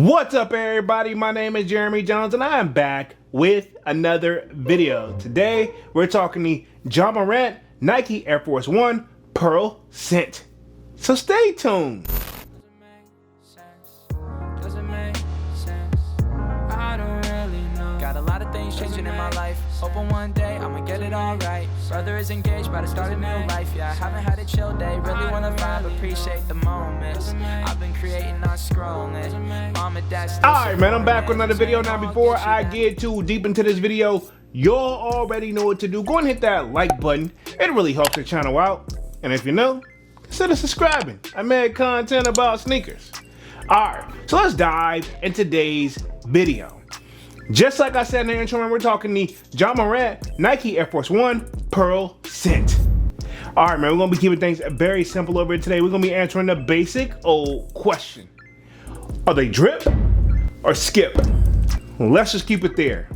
What's up, everybody? My name is Jeremy Jones and I am back with another video. Today we're talking the Ja Morant Nike Air Force One Pearlescent. So stay tuned. Got a lot of things changing in my life. Hoping one day I'ma get it all right. Brother is engaged, about to start a new life. Yeah, I haven't had a chill day. Really wanna vibe, appreciate the moments. I've been creating, not scrolling. Mom and dad still. Alright, man, I'm back with another video. Now, before I get too deep into this video, y'all already know what to do. Go and hit that like button. It really helps the channel out. And if you know, consider subscribing. I made content about sneakers. Alright, so let's dive into today's video. Just like I said in the intro, we're talking the Ja Morant Nike Air Force One Pearlescent. All right, man, we're gonna be keeping things very simple over here today. We're gonna be answering the basic old question: are they drip or skip? Let's just keep it there.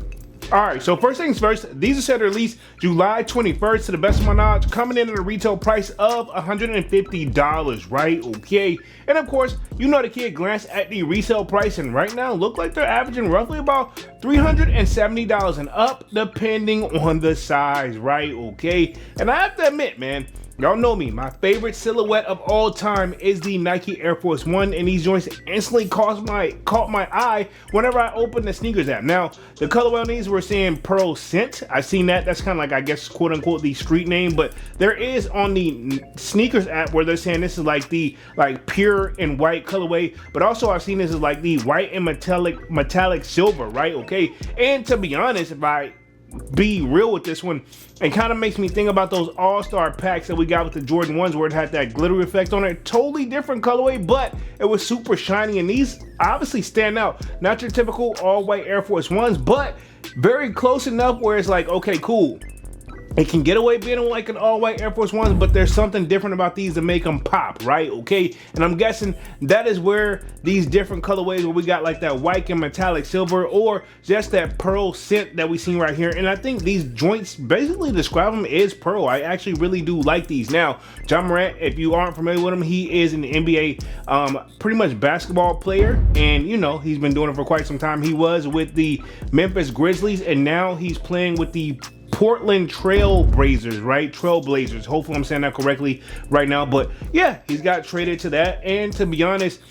All right, so first things first, these are set to release July 21st, to the best of my knowledge, coming in at a retail price of $150, right? Okay, and of course, you know the kid glanced at the resale price, and right now look like they're averaging roughly about $370 and up, depending on the size, right? Okay, and I have to admit, man, y'all know me, my favorite silhouette of all time is the Nike Air Force One, and these joints instantly caught my eye whenever I opened the sneakers app. Now, the colorway on these, we're seeing Pearlescent. I've seen that. That's kind of like, I guess, quote unquote, the street name, but there is on the sneakers app where they're saying this is like the pure and white colorway, but also I've seen this is like the white and metallic silver, right? Okay, and to be honest, if I be real with this one, it kind of makes me think about those all-star packs that we got with the Jordan 1s where it had that glitter effect on it. Totally different colorway, but it was super shiny, and these obviously stand out. Not your typical all-white Air Force 1s, but very close enough where it's like, okay, cool. It can get away being like an all-white Air Force Ones, but there's something different about these to make them pop, right? Okay, and I'm guessing that is where these different colorways, where we got like that white and metallic silver, or just that Pearlescent that we seen right here. And I think these joints basically describe them as pearl. I actually really do like these. Now, Ja Morant, if you aren't familiar with him, he is an NBA pretty much basketball player, and you know, he's been doing it for quite some time. He was with the Memphis Grizzlies, and now he's playing with the Portland Trailblazers, right? Trailblazers. Hopefully I'm saying that correctly right now. But yeah, he's got traded to that. And to be honest,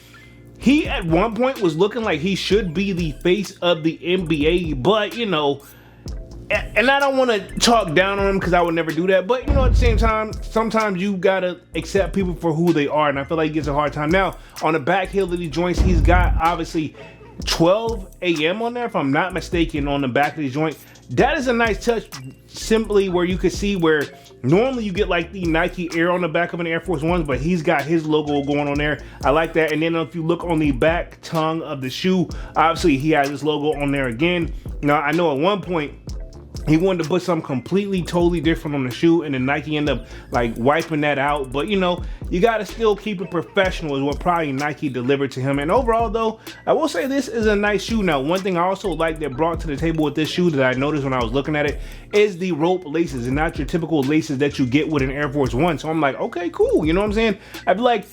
he at one point was looking like he should be the face of the NBA. But, you know, and I don't want to talk down on him because I would never do that. But, you know, at the same time, sometimes you got to accept people for who they are. And I feel like he gets a hard time. Now, on the back heel of these joints, he's got obviously 12 AM on there, if I'm not mistaken, on the back of the joint. That is a nice touch, simply where you can see where normally you get like the Nike Air on the back of an Air Force One, but he's got his logo going on there. I like that. And then if you look on the back tongue of the shoe, obviously he has his logo on there again. Now, I know at one point he wanted to put something completely, totally different on the shoe, and then Nike ended up like wiping that out. But you know, you gotta still keep it professional is what probably Nike delivered to him. And overall though, I will say this is a nice shoe. Now, one thing I also like that brought to the table with this shoe that I noticed when I was looking at it is the rope laces, and not your typical laces that you get with an Air Force One. So I'm like, okay, cool. You know what I'm saying? I feel like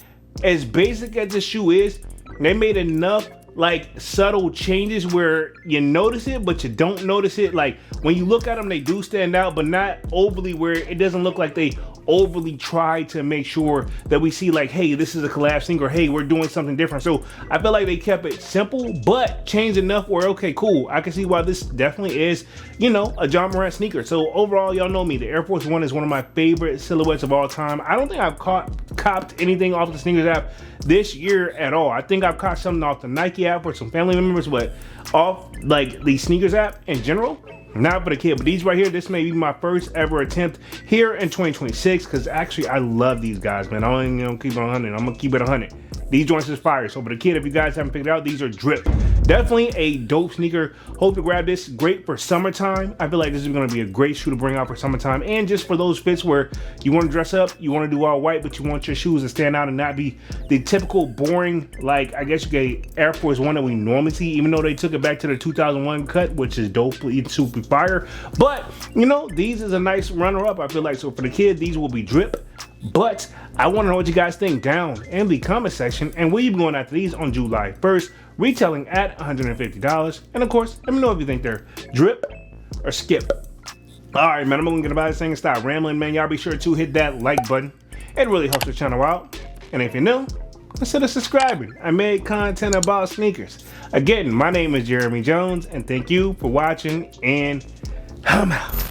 as basic as this shoe is, they made enough like subtle changes where you notice it, but you don't notice it. Like when you look at them, they do stand out, but not overly, where it doesn't look like they overly try to make sure that we see like, hey, this is a collab sneaker, or hey, we're doing something different. So I feel like they kept it simple, but changed enough where, okay, cool, I can see why this definitely is, you know, a Ja Morant sneaker. So overall, y'all know me, the Air Force One is one of my favorite silhouettes of all time. I don't think I've copped anything off the sneakers app this year at all. I think I've caught something off the Nike app for some family members, but off like the sneakers app in general, not for the kid. But these right here, this may be my first ever attempt here in 2026, because actually I love these guys, man. I don't even keep it 100. I'm gonna keep it 100. These joints is fire. So for the kid, if you guys haven't figured it out, these are drip. Definitely a dope sneaker. Hope to grab this. Great for summertime. I feel like this is going to be a great shoe to bring out for summertime, and just for those fits where you want to dress up, you want to do all white, but you want your shoes to stand out and not be the typical boring, like I guess you get Air Force One that we normally see, even though they took it back to the 2001 cut, which is dope, super fire. But you know, these is a nice runner up, I feel like. So for the kid, these will be drip. But I want to know what you guys think down in the comment section, and we'll be going after these on July 1st, retailing at $150. And of course, let me know if you think they're drip or skip. Alright, man, I'm gonna get about this thing and stop rambling, man. Y'all be sure to hit that like button. It really helps the channel out. And if you're new, consider subscribing. I made content about sneakers. Again, my name is Jeremy Jones, and thank you for watching, and I'm out.